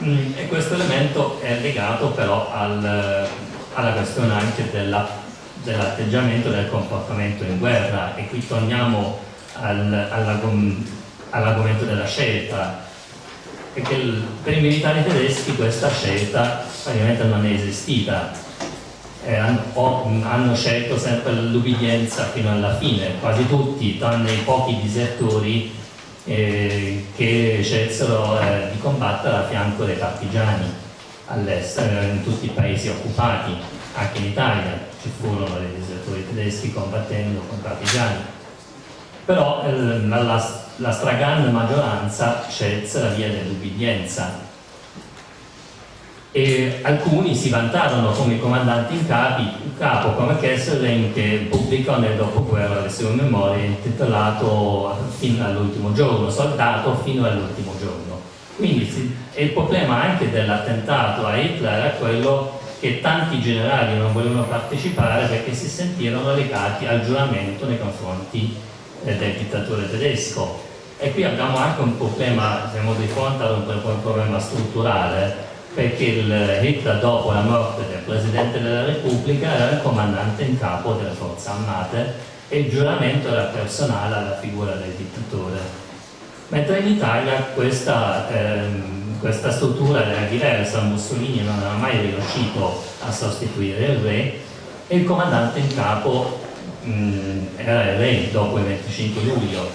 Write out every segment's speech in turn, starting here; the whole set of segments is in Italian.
E questo elemento è legato però alla questione anche dell'atteggiamento, del comportamento in guerra, e qui torniamo all'argomento della scelta, perché per i militari tedeschi questa scelta praticamente non è esistita. Hanno scelto sempre l'ubbidienza fino alla fine, quasi tutti, tranne i pochi disertori che scelsero di combattere a fianco dei partigiani all'estero, in tutti i paesi occupati. Anche in Italia ci furono dei disertori tedeschi combattendo con i partigiani, però la stragrande maggioranza scelse la via dell'ubbidienza, e alcuni si vantarono come comandanti in capo, come Kesselring, che pubblicò nel dopoguerra le sue memorie intitolato Fino all'ultimo giorno, soldato fino all'ultimo giorno. Quindi il problema anche dell'attentato a Hitler era quello che tanti generali non volevano partecipare perché si sentirono legati al giuramento nei confronti del dittatore tedesco. E qui abbiamo anche un problema, siamo di fronte ad un problema strutturale, perché Hitler, dopo la morte del Presidente della Repubblica, era il comandante in capo delle forze armate e il giuramento era personale alla figura del dittatore. Mentre in Italia questa struttura era diversa, Mussolini non era mai riuscito a sostituire il re e il comandante in capo era il re dopo il 25 luglio.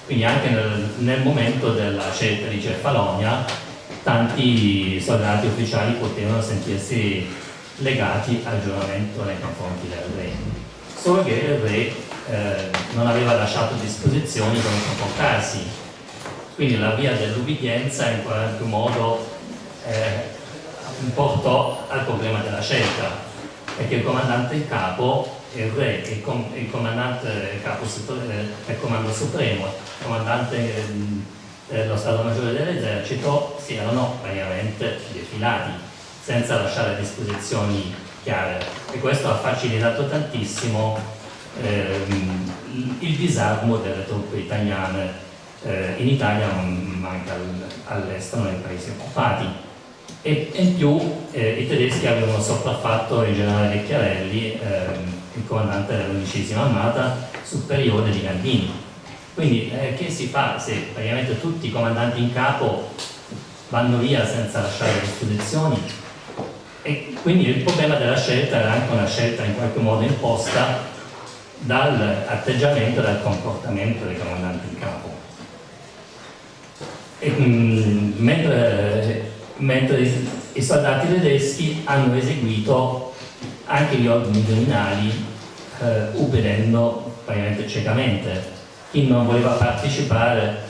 Quindi anche nel momento della scelta di Cefalonia tanti soldati ufficiali potevano sentirsi legati al giuramento nei confronti del re, solo che il re non aveva lasciato disposizioni come comportarsi, quindi la via dell'ubbidienza in qualche modo portò al problema della scelta, perché il comandante in capo, il re, il comandante capo del comando supremo, il comandante dello Stato Maggiore dell'Esercito si erano praticamente defilati senza lasciare disposizioni chiare, e questo ha facilitato tantissimo il disarmo delle truppe italiane in Italia, ma anche all'estero, nei paesi occupati. E in più i tedeschi avevano sopraffatto il generale Vecchiarelli, il comandante dell'11ª armata superiore di Gandini. Quindi che si fa se praticamente tutti i comandanti in capo vanno via senza lasciare disposizioni? E quindi il problema della scelta era anche una scelta in qualche modo imposta dall'atteggiamento e dal comportamento dei comandanti in capo. E, mentre i soldati tedeschi hanno eseguito anche gli ordini criminali ubbidendo praticamente ciecamente. Chi non voleva partecipare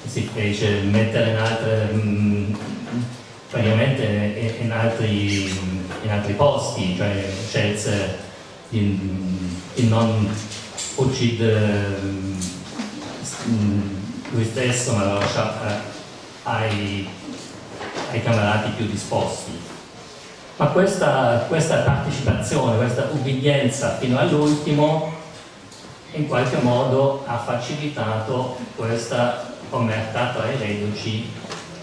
si fece mettere in altri posti, cioè scelse di non uccidere lui stesso, ma lo lasciava ai camarati più disposti. Ma questa partecipazione, questa ubbidienza fino all'ultimo in qualche modo ha facilitato questa omertà tra i reduci,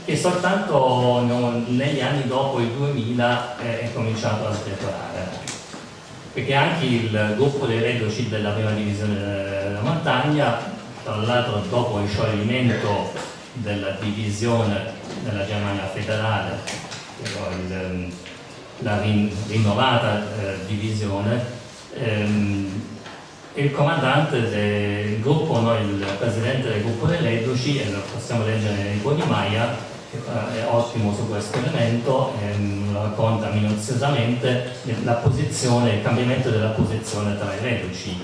che soltanto negli anni dopo il 2000 è cominciato a sdecolare, perché anche il gruppo dei reduci della prima divisione della montagna, tra l'altro dopo il scioglimento della divisione della Germania federale, la rinnovata divisione, il comandante del gruppo, il presidente del gruppo dei reduci, e lo possiamo leggere nel libro di Maia, che è ottimo su questo elemento, lo racconta minuziosamente la posizione, il cambiamento della posizione tra i reduci,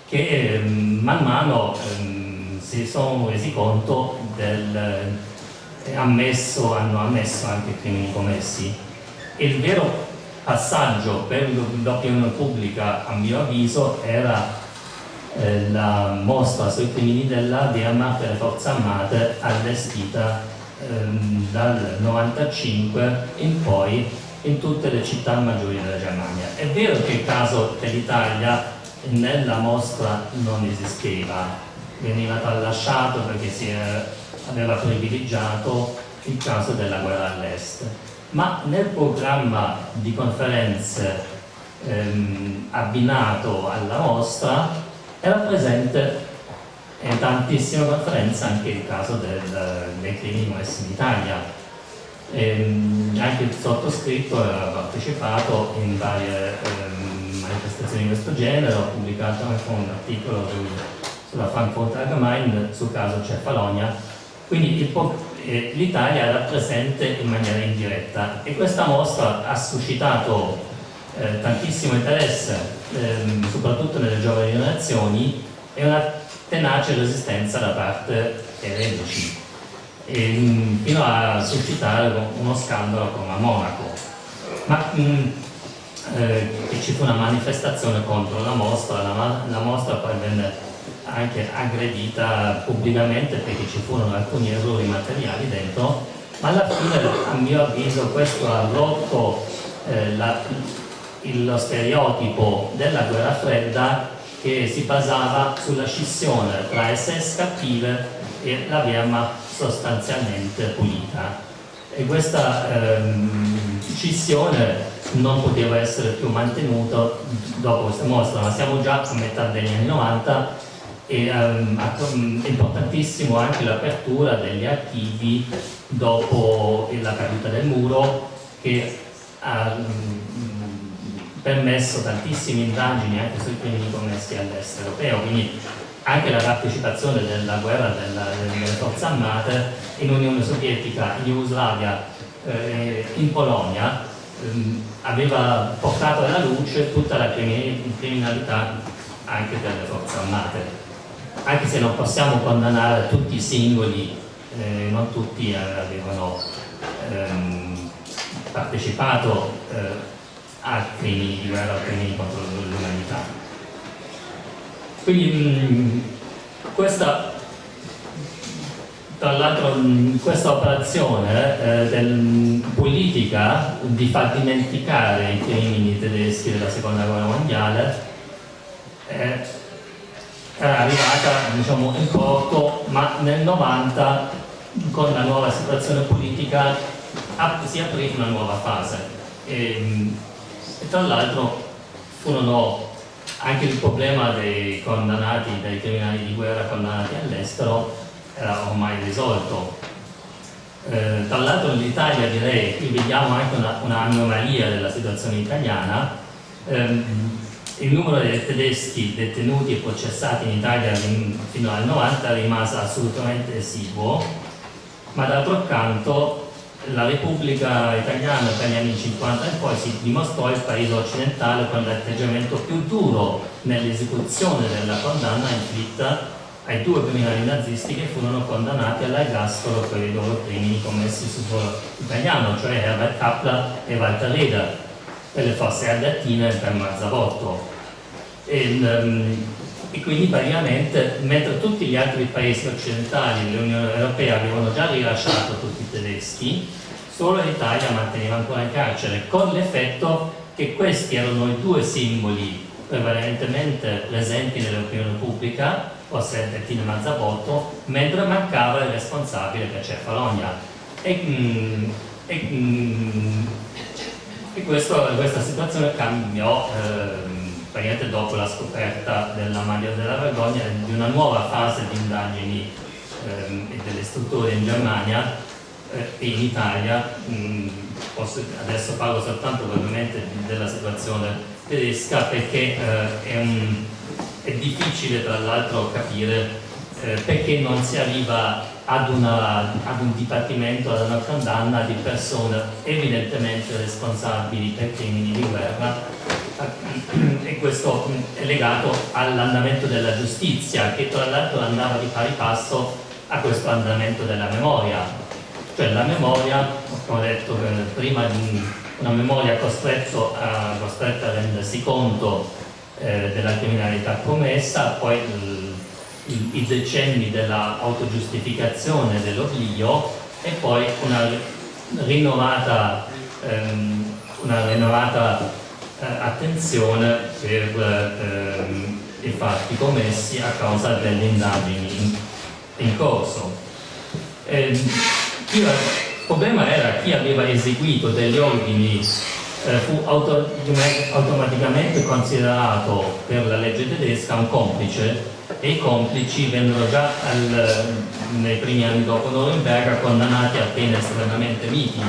che man mano si sono resi conto hanno ammesso anche crimini commessi. E il vero passaggio per l'opinione pubblica, a mio avviso, era la mostra sui crimini della Wehrmacht per le forze armate allestita dal 95 in poi in tutte le città maggiori della Germania. È vero che il caso dell'Italia nella mostra non esisteva, veniva tralasciato perché aveva privilegiato il caso della guerra all'est, ma nel programma di conferenze abbinato alla mostra era presente in tantissime conferenze anche il caso dei crimini commessi in Italia. Anche il sottoscritto aveva partecipato in varie manifestazioni di questo genere, ho pubblicato anche un articolo sulla Frankfurter Allgemeine sul caso Cefalonia, quindi l'Italia era presente in maniera indiretta e questa mostra ha suscitato tantissimo interesse, soprattutto nelle giovani generazioni, e una tenace resistenza da parte dei reduci, fino a suscitare uno scandalo come a Monaco. Ma ci fu una manifestazione contro la mostra, la mostra poi venne anche aggredita pubblicamente perché ci furono alcuni errori materiali dentro, ma alla fine, a mio avviso, questo ha rotto lo stereotipo della guerra fredda che si basava sulla scissione tra SS cattive e la Wehrmacht sostanzialmente pulita, e questa scissione non poteva essere più mantenuta dopo questa mostra, ma siamo già a metà degli anni 90 e è importantissimo anche l'apertura degli archivi dopo la caduta del muro, che ha permesso tantissime indagini anche sui crimini commessi all'est europeo, quindi anche la partecipazione della guerra delle forze armate in Unione Sovietica, in Jugoslavia, in Polonia, aveva portato alla luce tutta la criminalità anche delle forze armate. Anche se non possiamo condannare tutti i singoli, non tutti avevano partecipato a crimini di guerra, a crimini contro l'umanità. Quindi tra l'altro questa operazione politica di far dimenticare i crimini tedeschi della seconda guerra mondiale era arrivata, diciamo, in porto, ma nel 90 con la nuova situazione politica si aprì una nuova fase e tra l'altro furono anche il problema dei condannati, dei criminali di guerra condannati all'estero era ormai risolto. Tra l'altro in Italia, direi, qui vediamo anche un'anomalia della situazione italiana. Il numero dei tedeschi detenuti e processati in Italia fino al 90 rimase assolutamente esiguo, ma d'altro canto la Repubblica Italiana per gli anni 50 e poi si dimostrò il paese occidentale con l'atteggiamento più duro nell'esecuzione della condanna inflitta ai due criminali nazisti che furono condannati all'ergastolo per i loro crimini commessi sul suolo italiano, cioè Herbert Kappler e Walter Leder, per le fosse ardeatine e per Marzabotto. E quindi praticamente, mentre tutti gli altri paesi occidentali dell'Unione Europea avevano già rilasciato tutti i tedeschi, solo l'Italia manteneva ancora in carcere, con l'effetto che questi erano i due simboli prevalentemente presenti nell'opinione pubblica, fosse Albertino e Marzabotto, mentre mancava il responsabile per Cefalonia. E questa situazione cambiò praticamente dopo la scoperta della maglia della vergogna di una nuova fase di indagini e delle strutture in Germania e in Italia. Adesso parlo soltanto probabilmente della situazione tedesca, perché è difficile tra l'altro capire perché non si arriva ad un dibattimento, ad una condanna di persone evidentemente responsabili per crimini di guerra, e questo è legato all'andamento della giustizia, che tra l'altro andava di pari passo a questo andamento della memoria. Cioè la memoria, come ho detto prima, una memoria costretta a rendersi conto della criminalità commessa, poi i decenni della autogiustificazione dell'oblio e poi una rinnovata attenzione per i fatti commessi a causa delle indagini in corso. Il problema era chi aveva eseguito degli ordini fu automaticamente considerato per la legge tedesca un complice, e i complici vennero già nei primi anni dopo Norimberga condannati a pene estremamente miti,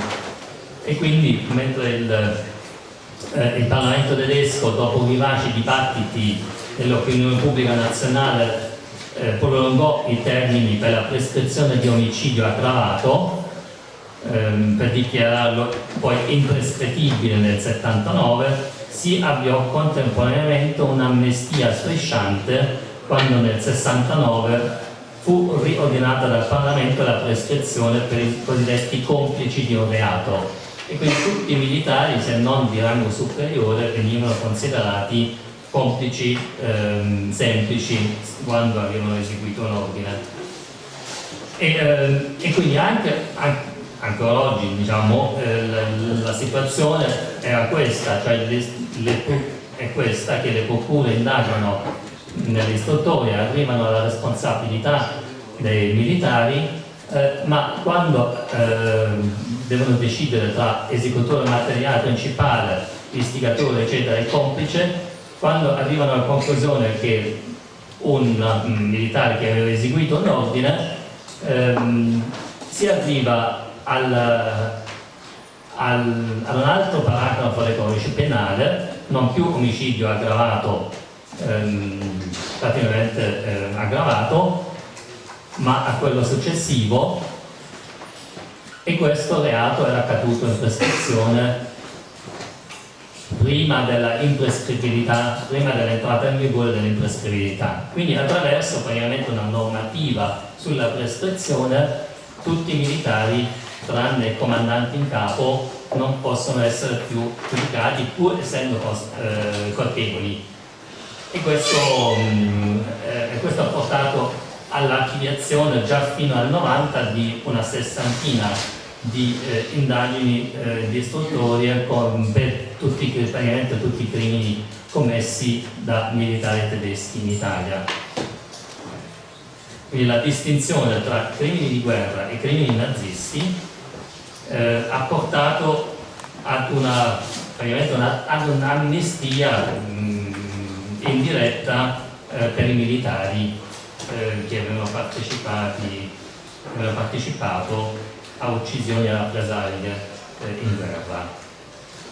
e quindi mentre il Parlamento tedesco, dopo vivaci dibattiti dell'opinione pubblica nazionale, prolungò i termini per la prescrizione di omicidio aggravato, per dichiararlo poi imprescrittibile nel 79, si avviò contemporaneamente un'amnistia strisciante quando nel 69 fu riordinata dal Parlamento la prescrizione per i cosiddetti complici di un reato, e quindi tutti i militari, se non di rango superiore, venivano considerati complici semplici quando avevano eseguito un ordine. E quindi anche ancora oggi, diciamo, la situazione era questa, cioè è questa, che le procure indagano nell'istruttoria, arrivano alla responsabilità dei militari, ma quando devono decidere tra esecutore materiale principale, istigatore eccetera e complice, quando arrivano alla conclusione che un militare che aveva eseguito un ordine, si arriva ad un altro paragrafo del codice penale, non più omicidio aggravato, praticamente aggravato, ma a quello successivo, e questo reato era caduto in prescrizione prima della imprescrivibilità, prima dell'entrata in vigore dell'imprescrivibilità. Quindi attraverso praticamente una normativa sulla prescrizione, tutti i militari, tranne i comandanti in capo, non possono essere più giudicati pur essendo colpevoli. E questo ha portato all'archiviazione già fino al 90 di una sessantina di indagini di istruttoria per praticamente tutti i crimini commessi da militari tedeschi in Italia. Quindi la distinzione tra crimini di guerra e crimini nazisti ha portato ad un'amnistia indiretta per i militari che avevano partecipato a uccisioni e rappresaglie in guerra.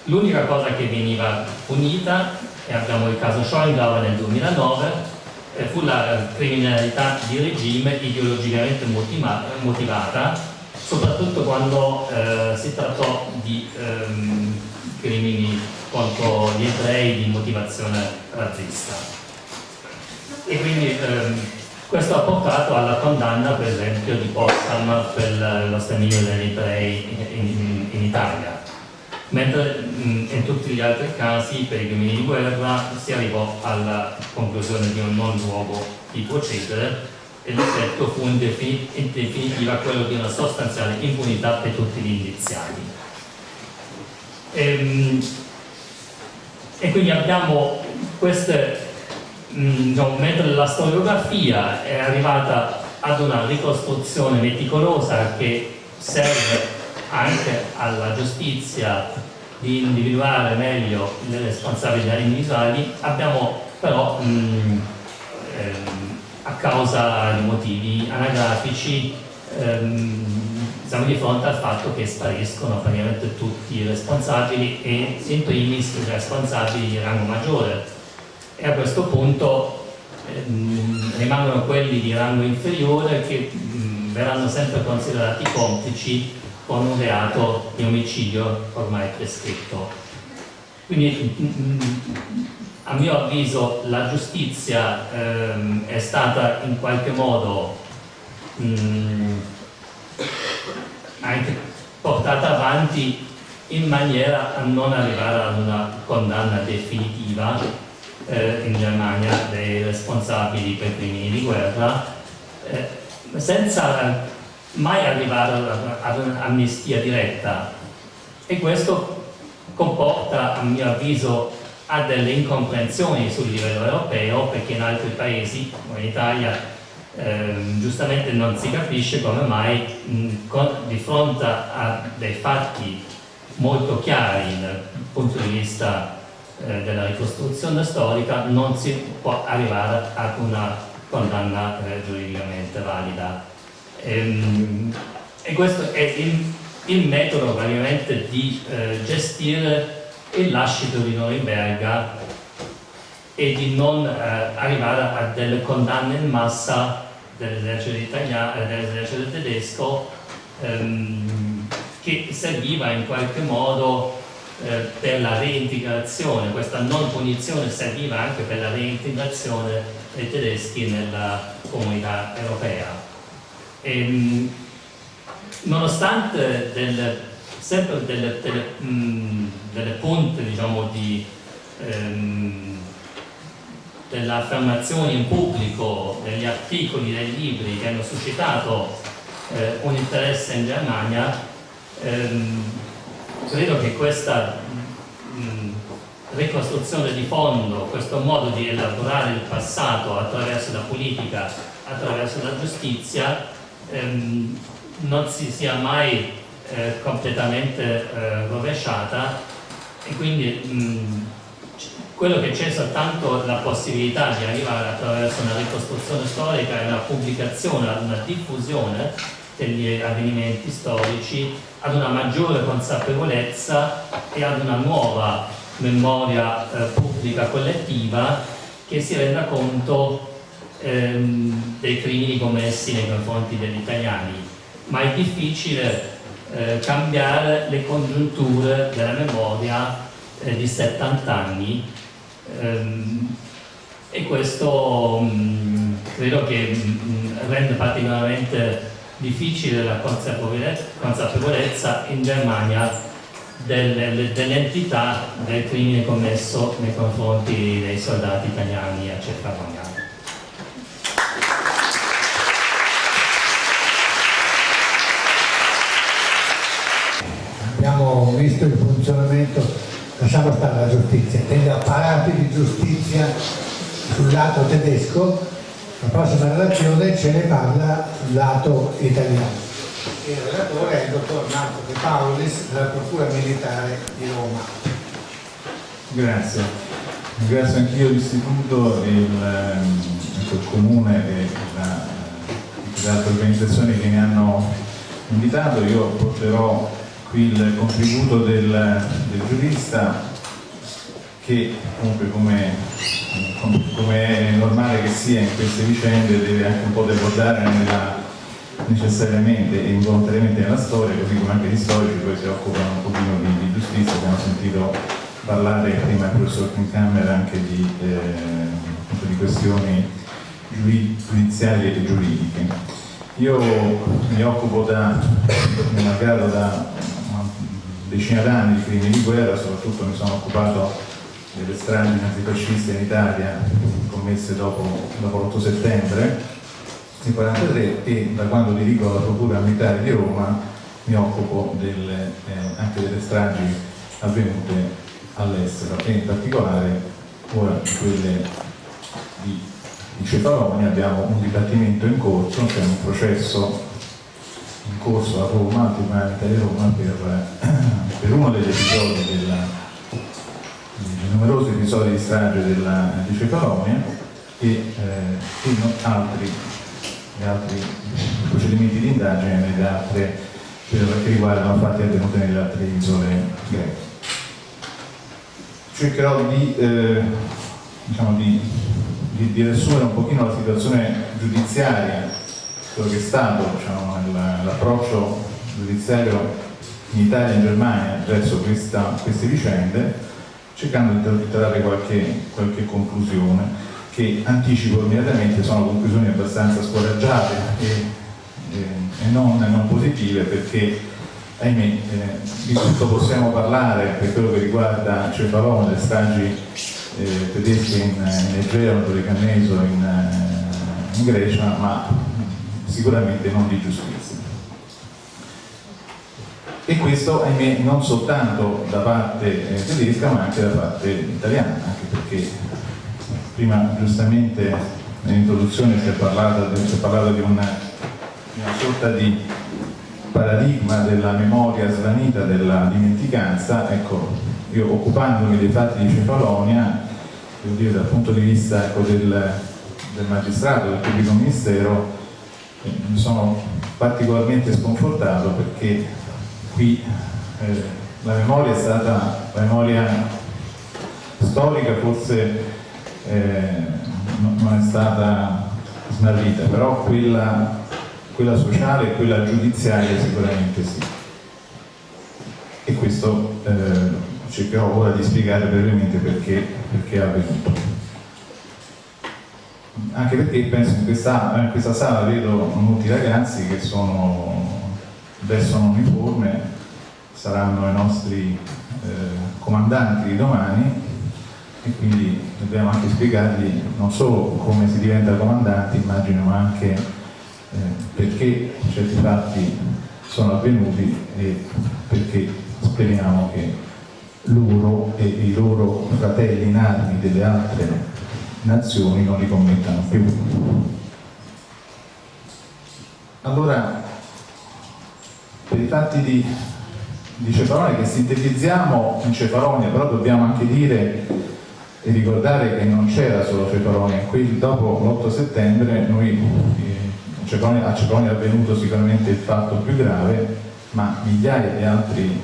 L'unica cosa che veniva punita, e abbiamo il caso Schongauer nel 2009, fu la criminalità di regime ideologicamente motivata, soprattutto quando si trattò di crimini contro gli ebrei di motivazione razzista. E quindi questo ha portato alla condanna, per esempio, di Potsdam per lo sterminio degli ebrei in Italia, mentre in tutti gli altri casi per i crimini di guerra si arrivò alla conclusione di un non luogo di procedere, e l'effetto fu in definitiva quello di una sostanziale impunità per tutti gli indiziati. E quindi abbiamo queste, mentre la storiografia è arrivata ad una ricostruzione meticolosa che serve anche alla giustizia di individuare meglio le responsabilità individuali, abbiamo però a causa di motivi anagrafici siamo di fronte al fatto che spariscono praticamente tutti i responsabili, e in primis i responsabili di rango maggiore, e a questo punto rimangono quelli di rango inferiore che verranno sempre considerati complici con un reato di omicidio ormai prescritto. Quindi a mio avviso la giustizia è stata in qualche modo anche portata avanti in maniera a non arrivare ad una condanna definitiva in Germania dei responsabili per crimini di guerra, senza mai arrivare ad un'amnistia diretta, e questo comporta, a mio avviso, delle incomprensioni sul livello europeo, perché in altri paesi, come in Italia, giustamente non si capisce come mai di fronte a dei fatti molto chiari dal punto di vista della ricostruzione storica non si può arrivare ad una condanna giuridicamente valida. E questo è il metodo praticamente di gestire il lascito di Norimberga e di non arrivare a delle condanne in massa dell'esercito italiano, dell'esercito tedesco, che serviva in qualche modo per la reintegrazione. Questa non punizione serviva anche per la reintegrazione dei tedeschi nella comunità europea. Nonostante sempre delle punte, diciamo, delle affermazioni in pubblico, degli articoli, dei libri che hanno suscitato un interesse in Germania, credo che questa ricostruzione di fondo, questo modo di elaborare il passato attraverso la politica, attraverso la giustizia, non si sia mai completamente rovesciata, e quindi quello che c'è soltanto la possibilità di arrivare attraverso una ricostruzione storica e una pubblicazione, una diffusione degli avvenimenti storici, ad una maggiore consapevolezza e ad una nuova memoria pubblica collettiva che si renda conto dei crimini commessi nei confronti degli italiani. Ma è difficile cambiare le congiunture della memoria di 70 anni, e questo credo che rende particolarmente difficile la consapevolezza in Germania dell'entità del crimine commesso nei confronti dei soldati italiani a Cefalonia. Abbiamo visto il funzionamento, lasciamo stare la giustizia, degli apparati di giustizia sul lato tedesco. La prossima relazione ce ne parla sul lato italiano. Il relatore è il dottor Marco De Paulis della Procura Militare di Roma. Grazie. Ringrazio anch'io l'istituto, il comune e le altre organizzazioni che mi hanno invitato. Io porterò qui il contributo del giurista, che comunque come è normale che sia in queste vicende deve anche un po' debordare necessariamente e involontariamente nella storia, così come anche gli storici poi si occupano un pochino di giustizia. Abbiamo sentito parlare prima il professor Klinkhammer anche di questioni giudiziarie e giuridiche. Io mi occupo malgrado da una decina d'anni di crimini di guerra, soprattutto mi sono occupato delle stragi nazifasciste in Italia commesse dopo l'8 settembre del 1943, e da quando dirigo la Procura Militare di Roma mi occupo anche delle stragi avvenute all'estero, e in particolare ora quelle di Cefalonia. Abbiamo un dibattimento in corso, c'è un processo in corso a Roma, al Tribunale Militare di Roma, per uno degli episodi dei numerosi episodi di strage di Cefalonia, e altri procedimenti di indagine che riguardano fatti avvenuti nelle altre isole greche. Cercherò di riassumere un pochino la situazione giudiziaria, quello che è stato l'approccio giudiziario in Italia e in Germania verso queste vicende, cercando di trarre qualche conclusione, che anticipo immediatamente sono conclusioni abbastanza scoraggiate e non positive, perché ahimè di tutto possiamo parlare per quello che riguarda Cefalonia, le stragi tedesche in Egea, in Peloponneso, in Grecia, ma sicuramente non di giustizia. E questo ahimè non soltanto da parte tedesca, ma anche da parte italiana, anche perché prima giustamente nell'introduzione si è parlato di una sorta di paradigma della memoria svanita, della dimenticanza. Ecco, io occupandomi dei fatti di Cefalonia, devo dire dal punto di vista, ecco, del magistrato, del pubblico ministero, mi sono particolarmente sconfortato, perché qui la memoria è stata, la memoria storica forse non è stata smarrita, però quella sociale e quella giudiziaria sicuramente sì. E questo cercherò ora di spiegare brevemente perché è avvenuto. Anche perché penso in questa sala vedo molti ragazzi che vestono uniforme, saranno i nostri comandanti di domani, e quindi dobbiamo anche spiegargli non solo come si diventa comandanti, immagino, ma anche perché certi fatti sono avvenuti e perché speriamo che loro e i loro fratelli in armi delle altre nazioni non li commettano più. Allora, per i fatti di Cefalonia, che sintetizziamo in Cefalonia, però dobbiamo anche dire e ricordare che non c'era solo Cefalonia. Qui dopo l'8 settembre a Cefalonia è avvenuto sicuramente il fatto più grave, ma migliaia di altri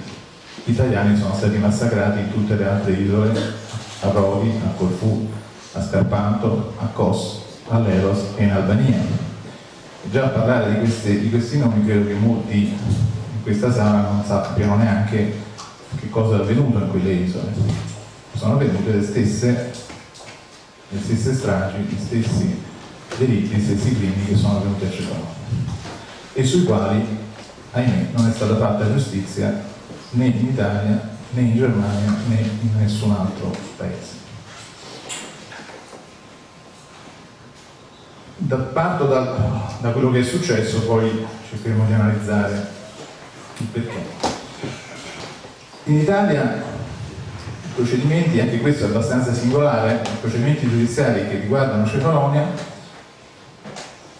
italiani sono stati massacrati in tutte le altre isole, a Rodi, a Corfù, a Scarpanto, a Kos, a Leros e in Albania. E già a parlare di questi nomi credo che molti in questa sala non sappiano neanche che cosa è avvenuto in quelle isole. Sono avvenute le stesse stragi, gli stessi delitti, gli stessi crimini che sono avvenuti a Cefalonia, e sui quali, ahimè, non è stata fatta giustizia né in Italia, né in Germania, né in nessun altro paese. Parto da quello che è successo, poi cercheremo di analizzare il perché. In Italia i procedimenti, anche questo è abbastanza singolare, i procedimenti giudiziari che riguardano Cefalonia,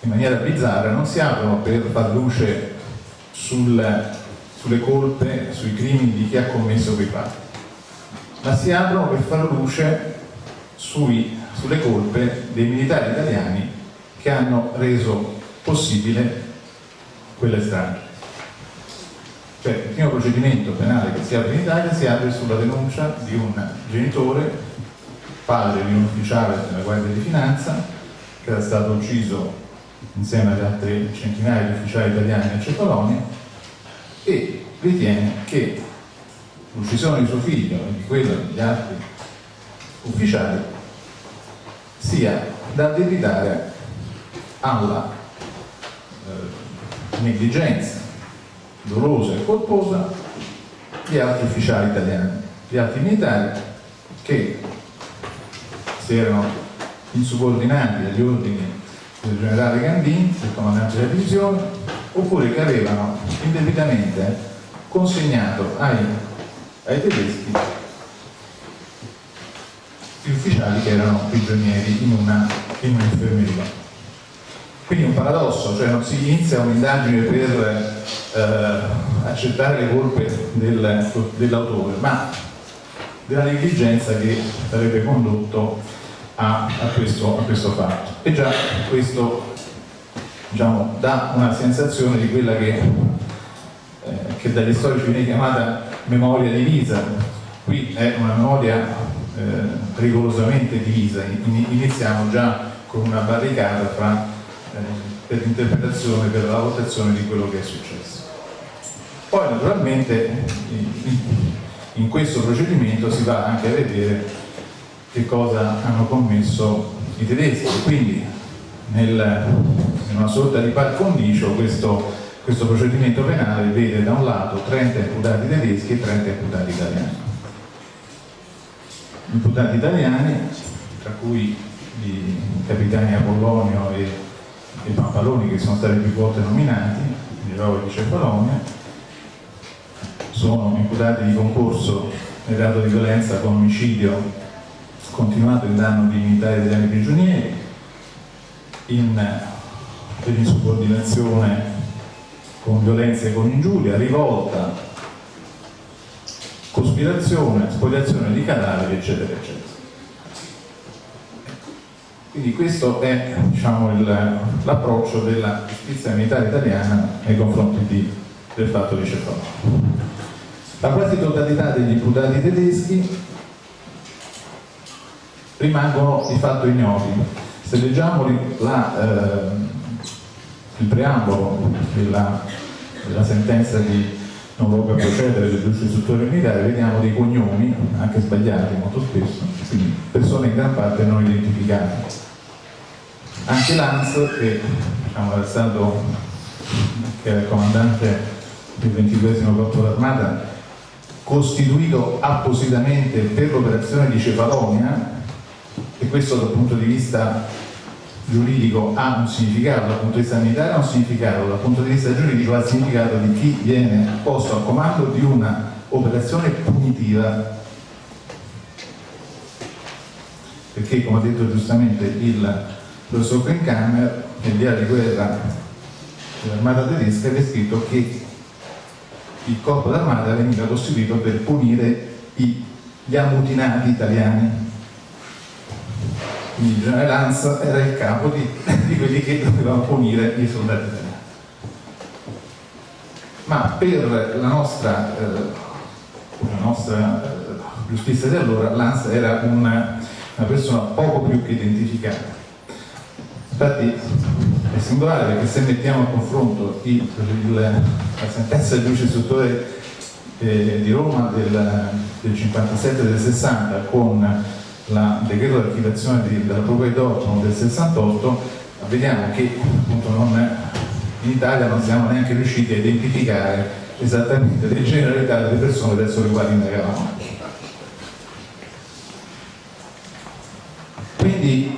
in maniera bizzarra, non si aprono per far luce sulle colpe, sui crimini di chi ha commesso quei fatti, ma si aprono per far luce sulle colpe dei militari italiani che hanno reso possibile quelle stragi. Cioè, il primo procedimento penale che si apre in Italia si apre sulla denuncia di un genitore, padre di un ufficiale della Guardia di Finanza, che era stato ucciso insieme alle altre centinaia di ufficiali italiani a Cefalonia, e ritiene che l'uccisione di suo figlio e di quella degli altri ufficiali sia da addebitare alla negligenza dolosa e colposa di altri ufficiali italiani, di altri militari che si erano insubordinati agli ordini del generale Gandini, del comandante della divisione, oppure che avevano indebitamente consegnato ai tedeschi gli ufficiali che erano prigionieri in un'infermeria. Quindi un paradosso, cioè non si inizia un'indagine per accertare le colpe dell'autore, ma della negligenza che avrebbe condotto a questo fatto. E già questo, diciamo, dà una sensazione di quella che dagli storici viene chiamata memoria divisa. Qui è una memoria rigorosamente divisa, iniziamo già con una barricata per l'interpretazione, per la valutazione di quello che è successo. Poi naturalmente in questo procedimento si va anche a vedere che cosa hanno commesso i tedeschi, quindi in una sorta di par condicio questo procedimento penale vede da un lato 30 imputati tedeschi e 30 imputati italiani. Imputati italiani, tra cui i capitani Apollonio e Pampaloni, che sono stati più volte nominati, l'eroe di Cefalonia, sono imputati di concorso nel reato di violenza con omicidio continuato in danno di militari italiani prigionieri, per insubordinazione con violenza e con ingiuria, rivolta, cospirazione, spoliazione di cadaveri, eccetera, eccetera. Quindi questo è, diciamo, l'approccio della giustizia militare italiana nei confronti del fatto di Cefalonia. La quasi totalità degli imputati tedeschi rimangono di fatto ignoti. Se leggiamo il preambolo della sentenza di non luogo a procedere del giudice istruttore militare, vediamo dei cognomi, anche sbagliati molto spesso, quindi persone in gran parte non identificate. Anche Lanz, che diciamo, era stato che era il comandante del 22esimo corpo d'armata, costituito appositamente per l'operazione di Cefalonia, e questo dal punto di vista giuridico ha un significato, dal punto di vista militare ha un significato, dal punto di vista giuridico ha il significato di chi viene posto al comando di una operazione punitiva, perché come ha detto giustamente il professor Krenkammer, nel diario di guerra dell'armata tedesca è scritto che il corpo d'armata veniva costituito per punire gli ammutinati italiani. Quindi il generale Lanz era il capo di quelli che dovevano punire i soldati italiani. Ma per la nostra giustizia di allora, Lanz era una persona poco più che identificata. Infatti è singolare perché se mettiamo a confronto la sentenza del giudice istruttore di Roma del 57 e del 60 con il decreto di archiviazione della procura di Dortmund del 68, vediamo che appunto in Italia non siamo neanche riusciti a identificare esattamente le generalità delle persone verso le quali indagavamo. Quindi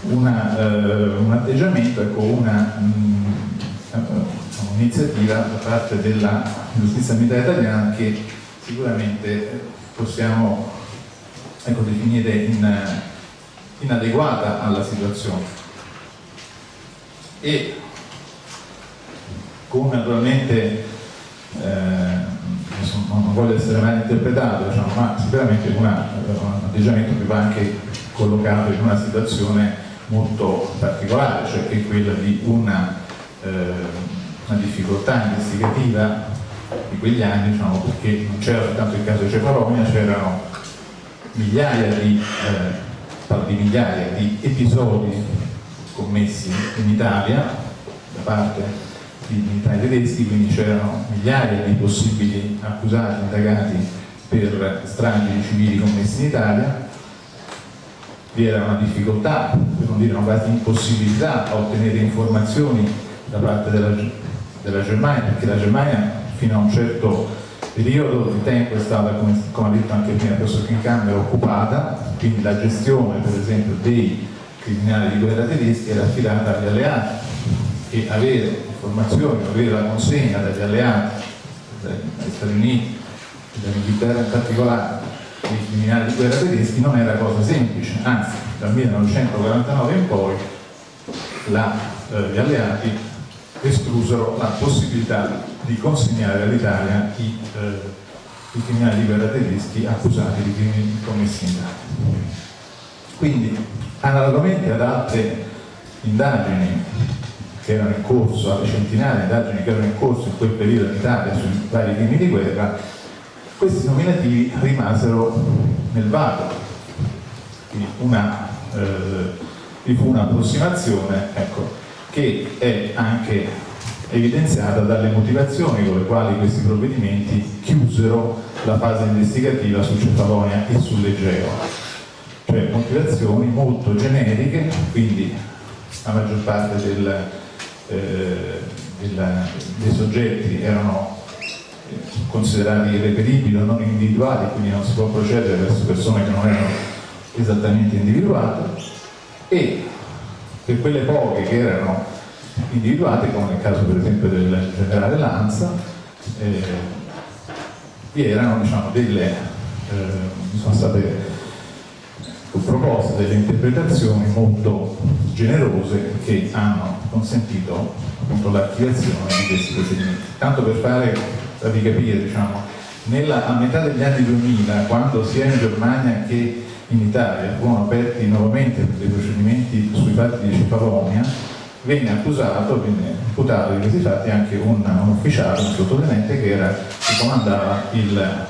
un atteggiamento, ecco, un'iniziativa da parte della giustizia militare italiana che sicuramente possiamo, ecco, definire inadeguata alla situazione e con naturalmente non voglio essere mai interpretato, diciamo, ma sicuramente un atteggiamento che va anche collocato in una situazione molto particolare, cioè che è quella di una difficoltà investigativa di quegli anni, diciamo, perché non c'era soltanto il caso di Cefalonia, c'erano migliaia di episodi commessi in Italia da parte di militari tedeschi, quindi c'erano migliaia di possibili accusati, indagati per stragi di civili commessi in Italia. Vi era una difficoltà, per non dire una quasi impossibilità, a ottenere informazioni da parte della Germania, perché la Germania fino a un certo periodo di tempo è stata, come ha detto anche prima il professor Krenkammer, occupata, quindi la gestione per esempio dei criminali di guerra tedeschi era affidata agli alleati, e avere informazioni, avere la consegna dagli alleati, dagli Stati Uniti e dall'Inghilterra in particolare, dei criminali di guerra tedeschi non era cosa semplice, anzi dal 1949 in poi gli alleati esclusero la possibilità di consegnare all'Italia i criminali di guerra tedeschi accusati di crimini commessi in Italia. Quindi, analogamente ad altre indagini che erano in corso, alle centinaia di indagini che erano in corso in quel periodo in Italia sui vari crimini di guerra, questi nominativi rimasero nel vago. Quindi vi fu un'approssimazione, ecco, che è anche evidenziata dalle motivazioni con le quali questi provvedimenti chiusero la fase investigativa su Cefalonia e sull'Egeo, cioè motivazioni molto generiche, quindi la maggior parte dei soggetti erano considerati irreperibili o non individuati, quindi non si può procedere verso persone che non erano esattamente individuate, e per quelle poche che erano individuate, come nel caso per esempio del generale Lanza, vi erano, diciamo, sono state proposte delle interpretazioni molto generose che hanno consentito appunto l'archiviazione di questi procedimenti. Tanto per farvi capire, diciamo, a metà degli anni 2000, quando sia in Germania che in Italia furono aperti nuovamente dei procedimenti sui fatti di Cefalonia, venne imputato di questi fatti anche un ufficiale, un sottotenente che comandava il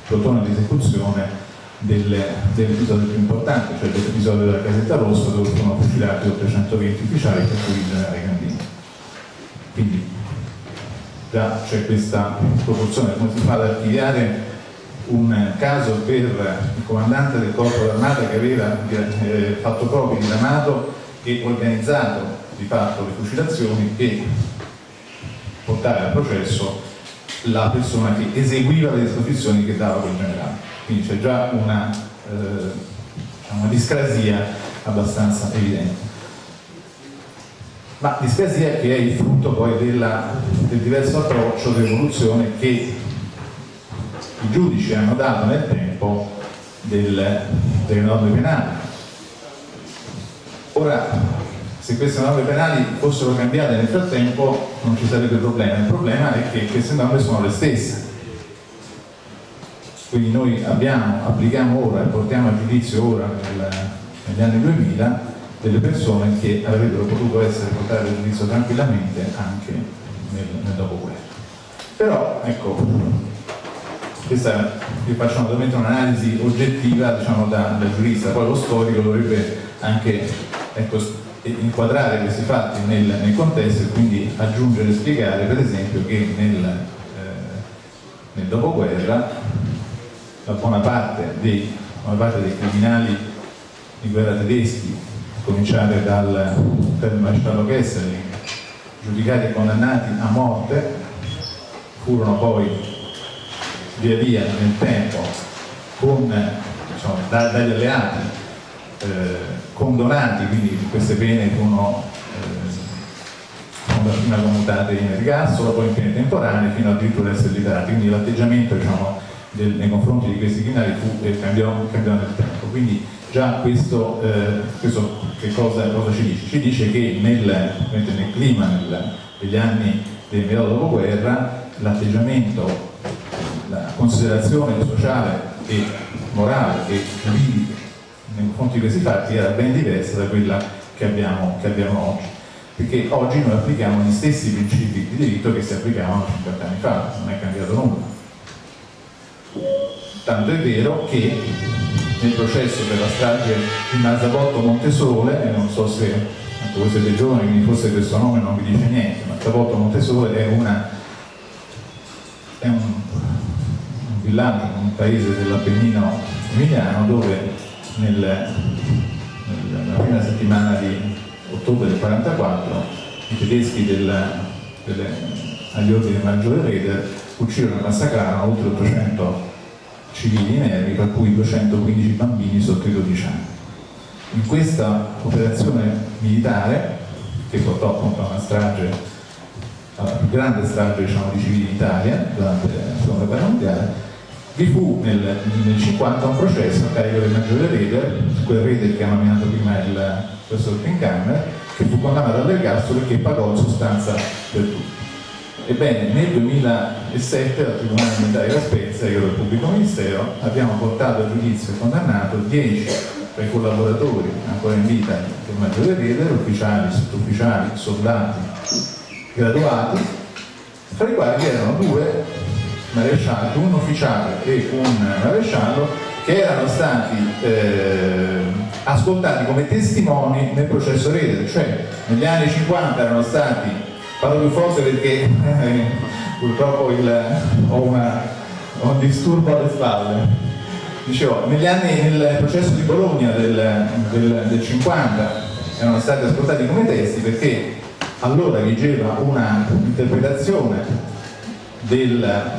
plotone di esecuzione dell'episodio più importante, cioè dell'episodio della Casetta Rossa, dove furono fucilati 820 ufficiali, per cui il generale Gandini. Quindi già c'è questa proporzione. Come si fa ad archiviare un caso per il comandante del corpo d'armata che aveva fatto proprio, diramato e organizzato di fatto le fucilazioni, e portare al processo la persona che eseguiva le disposizioni che dava quel generale. Quindi c'è già una discrasia abbastanza evidente. Ma discrasia che è il frutto poi del diverso approccio dell'evoluzione che i giudici hanno dato nel tempo delle norme penali. Ora, se queste norme penali fossero cambiate nel frattempo non ci sarebbe problema. Il problema è che queste norme sono le stesse. Quindi noi applichiamo ora e portiamo a giudizio ora, negli anni 2000, delle persone che avrebbero potuto essere portate a giudizio tranquillamente anche nel dopoguerra. Però, ecco, questa io faccio naturalmente un'analisi oggettiva, diciamo, da giurista, poi lo storico dovrebbe anche, ecco, inquadrare questi fatti nel contesto e quindi aggiungere e spiegare, per esempio, che nel dopoguerra la buona parte dei criminali di guerra tedeschi, a cominciare dal maresciallo Kesselring, giudicati e condannati a morte, furono poi via via nel tempo dagli alleati condonati, quindi queste pene furono prima commutate in ergastolo, poi in pene temporanee, fino addirittura a essere liberati. Quindi l'atteggiamento, diciamo, nei confronti di questi criminali cambiò nel tempo. Quindi già questo che cosa ci dice? Ci dice che nel clima degli anni del periodo dopoguerra l'atteggiamento, la considerazione sociale e morale e giuridica nei confronti di questi fatti era ben diversa da quella che abbiamo oggi, perché oggi noi applichiamo gli stessi principi di diritto che si applicavano 50 anni fa, non è cambiato nulla. Tanto è vero che nel processo per la strage di Marzabotto Montesole, e non so se voi siete giovani, quindi forse questo nome non vi dice niente, Marzabotto Montesole è un villaggio, un paese dell'Appennino emiliano, dove nella prima settimana di ottobre del 1944 i tedeschi agli ordini del maggiore Raeder uccidono e massacrarono oltre 800 civili inermi, per cui 215 bambini sotto i 12 anni. In questa operazione militare, che portò appunto a una strage, alla più grande strage, diciamo, di civili in Italia durante la seconda guerra mondiale, vi fu nel 1950 un processo a carico del maggiore Raeder, quel Raeder che ha nominato prima il professor Pinkheimer, che fu condannato all'ergastolo e che pagò in sostanza per tutti. Ebbene, nel 2007 al Tribunale Militare di La Spezia, io ero il pubblico ministero, abbiamo portato a giudizio e condannato 10 tra i collaboratori ancora in vita del maggiore Raeder, ufficiali, sottufficiali, soldati, graduati, fra i quali vi erano 2 marescialli, un ufficiale e un maresciallo, che erano stati ascoltati come testimoni nel processo Raeder, cioè negli anni 50 erano stati, parlo più forte perché purtroppo ho un disturbo alle spalle, dicevo, nel processo di Bologna del 50 erano stati ascoltati come testi perché allora vigeva una interpretazione della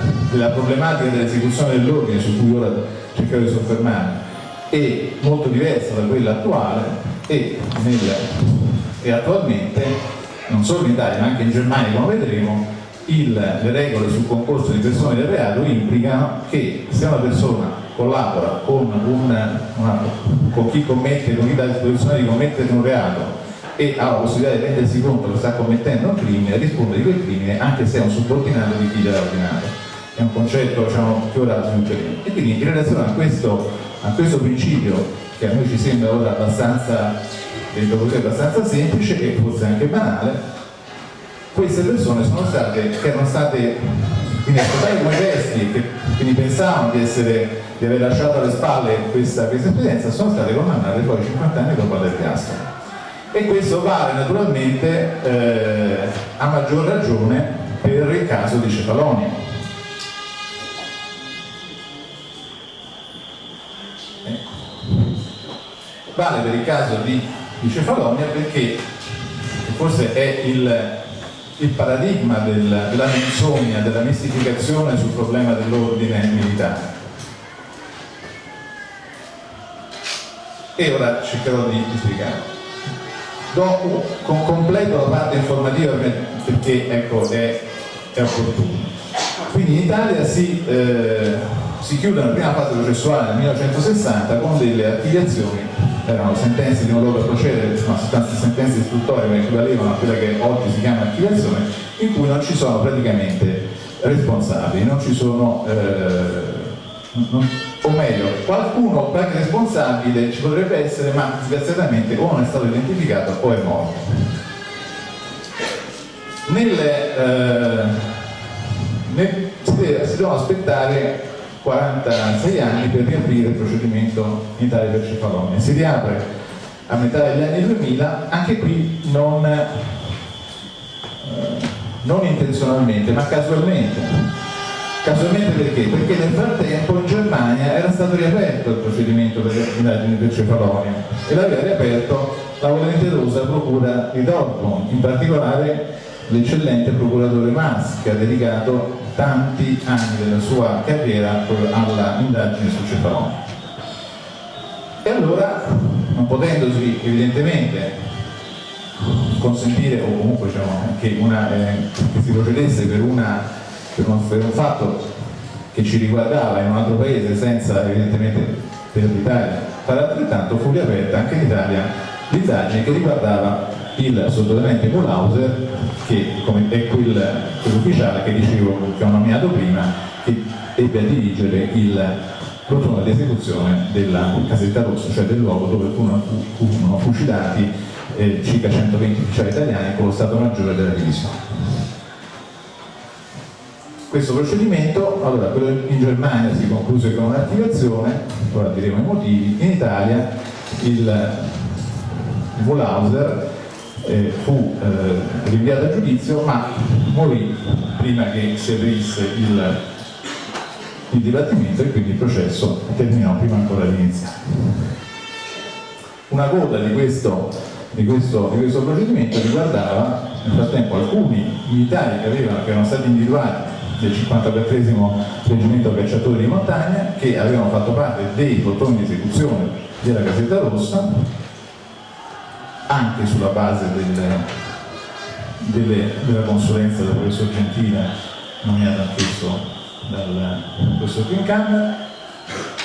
problematica dell'esecuzione dell'ordine, su cui ora cercherò di soffermarmi, è molto diversa da quella attuale e attualmente, non solo in Italia ma anche in Germania, come vedremo, le regole sul concorso di persone del reato implicano che se una persona collabora con chi commette, con chi dà a disposizione di commettere un reato e ha la possibilità di rendersi conto che sta commettendo un crimine, risponde di quel crimine anche se è un subordinato di chi gliel'ha ordinato. È un concetto, diciamo, che ora svilupperemo. E quindi in relazione a questo principio, che a noi ci sembra ora abbastanza semplice e forse anche banale, queste persone erano state quindi ascoltati come vesti, che quindi pensavano di aver lasciato alle spalle questa esperienza, sono state condannate poi 50 anni dopo all'ergastolo. E questo vale naturalmente a maggior ragione per il caso di Cefalonia. Vale per il caso di Cefalonia perché forse è il paradigma della menzogna, della mistificazione sul problema dell'ordine militare. E ora cercherò di spiegare. Completo la parte informativa perché ecco, è opportuno. Quindi in Italia si chiude la prima fase processuale nel 1960 con delle archiviazioni, erano sentenze di non loro procedere, sono sostanze sentenze istruttorie che equivalevano a quella che oggi si chiama archiviazione, in cui non ci sono praticamente responsabili, non ci sono o meglio, qualche responsabile ci potrebbe essere, ma disgraziatamente o non è stato identificato o è morto. Si devono aspettare 46 anni per riaprire il procedimento in Italia per Cefalonia. Si riapre a metà degli anni 2000, anche qui non intenzionalmente, ma casualmente. Casualmente perché? Perché nel frattempo in Germania era stato riaperto il procedimento per le indagini per Cefalonia e l'aveva riaperto la volenterosa procura di Dortmund, in particolare l'eccellente procuratore Maass, che ha dedicato tanti anni della sua carriera alla indagine su Cefalonia. E allora, non potendosi evidentemente consentire, o comunque diciamo, che si procedesse per un fatto che ci riguardava in un altro paese senza evidentemente per l'Italia fare altrettanto, fu riaperta anche in Italia l'indagine che riguardava il sottotenente Mulhauser, che è quell'ufficiale che dicevo che ho nominato prima, che ebbe a dirigere il plotone di esecuzione della Casetta Rossa, cioè del luogo dove furono fucilati circa 120 ufficiali italiani con lo Stato Maggiore della divisione. Questo procedimento, allora, quello in Germania si concluse con un'attivazione, ora diremo i motivi. In Italia il Mulhauser fu rinviato a giudizio, ma morì prima che si aprisse il dibattimento e quindi il processo terminò prima ancora di iniziare. Una coda di questo procedimento riguardava nel frattempo alcuni militari che erano stati individuati del 54esimo reggimento cacciatori di montagna, che avevano fatto parte dei plotoni di esecuzione della Casetta Rossa, anche sulla base della consulenza del professor Gentile, nominato anch'esso dal professor Fincanna,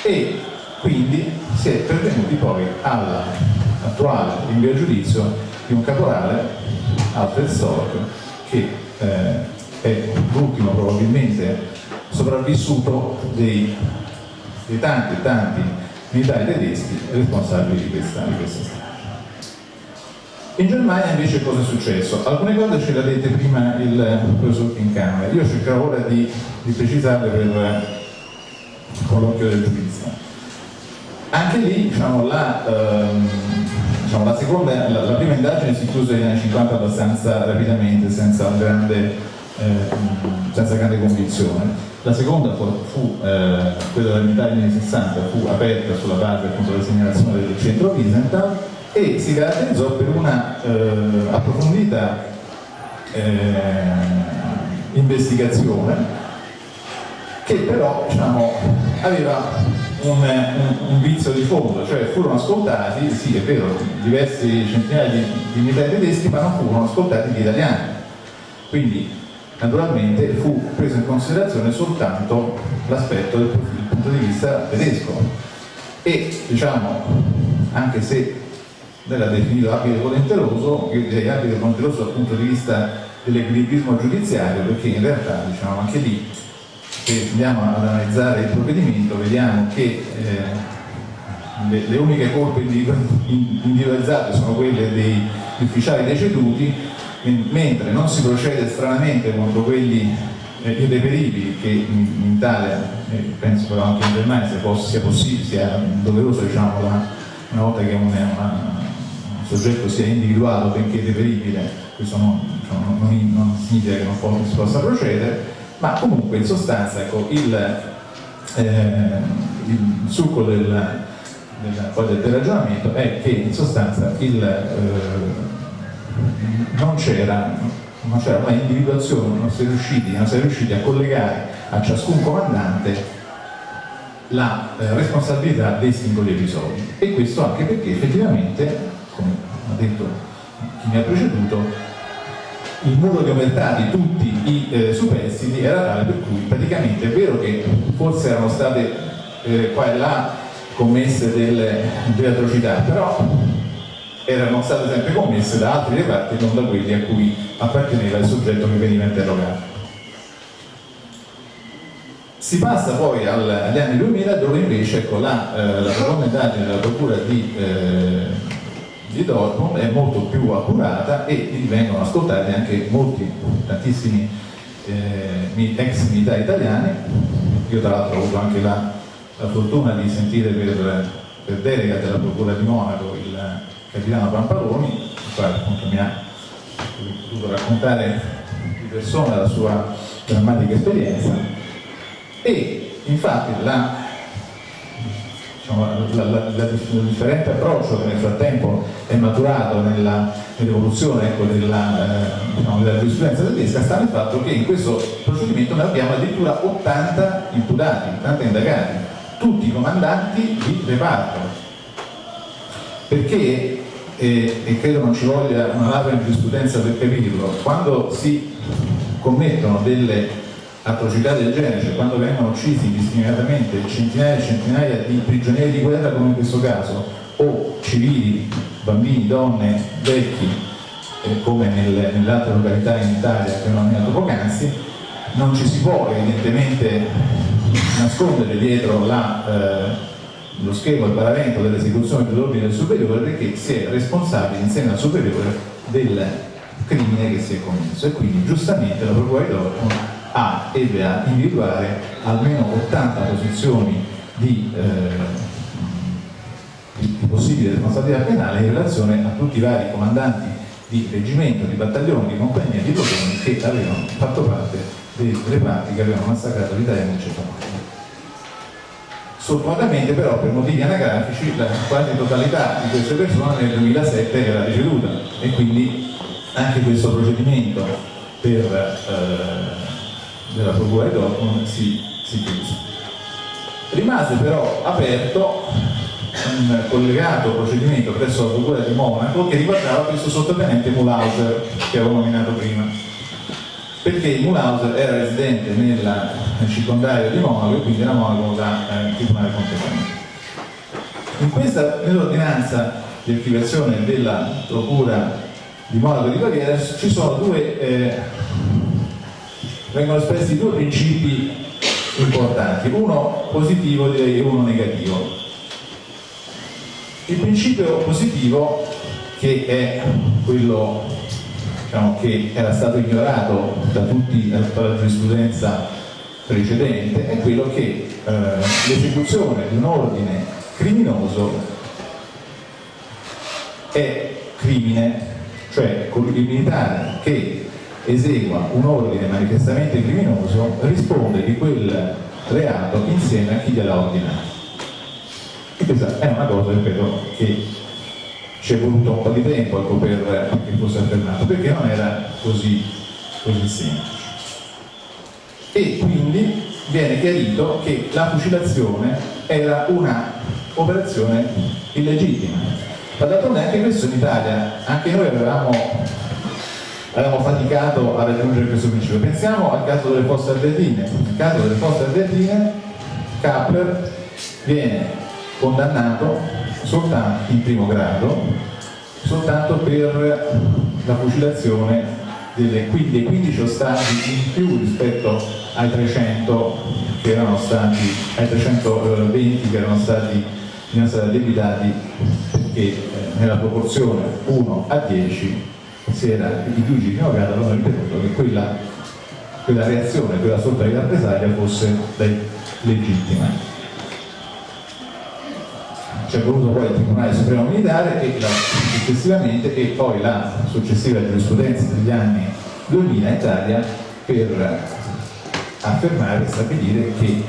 e quindi si è pervenuti poi all'attuale rinvio a giudizio di un caporale, Alfred Storck, che è l'ultimo probabilmente sopravvissuto dei tanti militari tedeschi responsabili di questa strage. In Germania invece cosa è successo? Alcune cose ce le ha dette prima il professor Fincanna, io cercherò ora di precisarle con l'occhio del giudizio. Anche lì diciamo, la prima indagine si chiuse negli anni 50 abbastanza rapidamente, senza grande convinzione. La seconda fu quella dell'indagine anni 60, fu aperta sulla base appunto della segnalazione del centro Wiesenthal e si caratterizzò per una approfondita investigazione che però diciamo, aveva un vizio di fondo, cioè furono ascoltati, sì è vero, diversi centinaia di militari tedeschi, ma non furono ascoltati gli italiani. Quindi naturalmente fu preso in considerazione soltanto l'aspetto dal punto di vista tedesco e, diciamo, anche se lei l'ha definito abile volenteroso, io direi abile volenteroso dal punto di vista dell'equilibrismo giudiziario, perché in realtà, diciamo, anche lì, se andiamo ad analizzare il provvedimento, vediamo che le uniche colpe individualizzate sono quelle degli ufficiali deceduti, mentre non si procede stranamente contro quelli irreperibili, che in Italia, penso però anche in Germania sia possibile, sia doveroso, diciamo, una volta che un soggetto sia individuato benché irreperibile, questo non significa che non si possa procedere, ma comunque in sostanza, ecco, il succo del ragionamento è che in sostanza non c'era una individuazione, non si è riusciti a collegare a ciascun comandante la responsabilità dei singoli episodi, e questo anche perché effettivamente, come ha detto chi mi ha preceduto, il muro di omertà di tutti i superstiti era tale per cui praticamente è vero che forse erano state qua e là commesse delle atrocità, però erano state sempre commesse da altri reparti, non da quelli a cui apparteneva il soggetto che veniva interrogato. Si passa poi agli anni 2000, dove invece, ecco, la seconda indagine della procura di Dortmund è molto più accurata e vengono ascoltati anche tantissimi ex militari italiani. Io tra l'altro ho avuto anche la fortuna di sentire per delega della procura di Monaco il capitano Pampaloni, il quale appunto mi ha potuto raccontare di persona la sua drammatica esperienza. E infatti il differente approccio che nel frattempo è maturato nell'evoluzione, ecco, della giurisprudenza tedesca sta nel fatto che in questo procedimento noi abbiamo addirittura 80 imputati, 80 indagati, tutti comandanti di reparto, perché e credo non ci voglia una laurea in giurisprudenza per capirlo, quando si commettono delle atrocità del genere, cioè quando vengono uccisi indiscriminatamente centinaia e centinaia di prigionieri di guerra, come in questo caso, o civili, bambini, donne, vecchi, come nelle altre località in Italia che non nominato poc'anzi, non ci si può evidentemente nascondere dietro lo schema, il paravento dell'esecuzione dell'ordine del superiore, perché si è responsabili insieme al superiore del crimine che si è commesso, e quindi giustamente la procura di Dortmund ebbe a individuare almeno 80 posizioni di possibile responsabilità penale in relazione a tutti i vari comandanti di reggimento, di battaglioni, di compagnia, di plotoni che avevano fatto parte dei reparti che avevano massacrato l'Italia nel Cefalonia. Sfortunatamente però, per motivi anagrafici, la quasi totalità di queste persone nel 2007 era deceduta, e quindi anche questo procedimento della procura di Dortmund si chiuse. Rimase però aperto un collegato procedimento presso la procura di Monaco che riguardava questo sottotenente Mulhauser che avevo nominato prima, perché Mulhauser era residente nel circondario di Monaco e quindi era Monaco da tribunale competente. Nell'ordinanza di archiviazione della procura di Monaco di Baviera ci sono vengono espressi due principi importanti, uno positivo direi e uno negativo. Il principio positivo, che è quello, diciamo, che era stato ignorato da la giurisprudenza precedente, è quello che l'esecuzione di un ordine criminoso è crimine, cioè il militare che esegua un ordine manifestamente criminoso risponde di quel reato insieme a chi gliel'ha ordinato. E questa è una cosa, ripeto, che ci è voluto un po' di tempo, ecco, perché fosse affermato, perché non era così semplice. E quindi viene chiarito che la fucilazione era una operazione illegittima. Ma d'altronde anche questo in Italia, anche noi avevamo avevamo faticato a raggiungere questo principio. Pensiamo al caso delle Fosse Ardeatine. Nel caso delle Fosse Ardeatine, Kappler viene condannato soltanto in primo grado, soltanto per la fucilazione dei 15 ostaggi in più rispetto ai 300 che erano stati, ai 320 che erano stati addebitati, perché nella proporzione 1 a 10 i giudici di primo grado avevano ritenuto che quella reazione, quella sorta di rappresaglia fosse legittima. C'è voluto poi il Tribunale Supremo Militare successivamente e poi la successiva giurisprudenza degli anni 2000 in Italia per affermare e stabilire che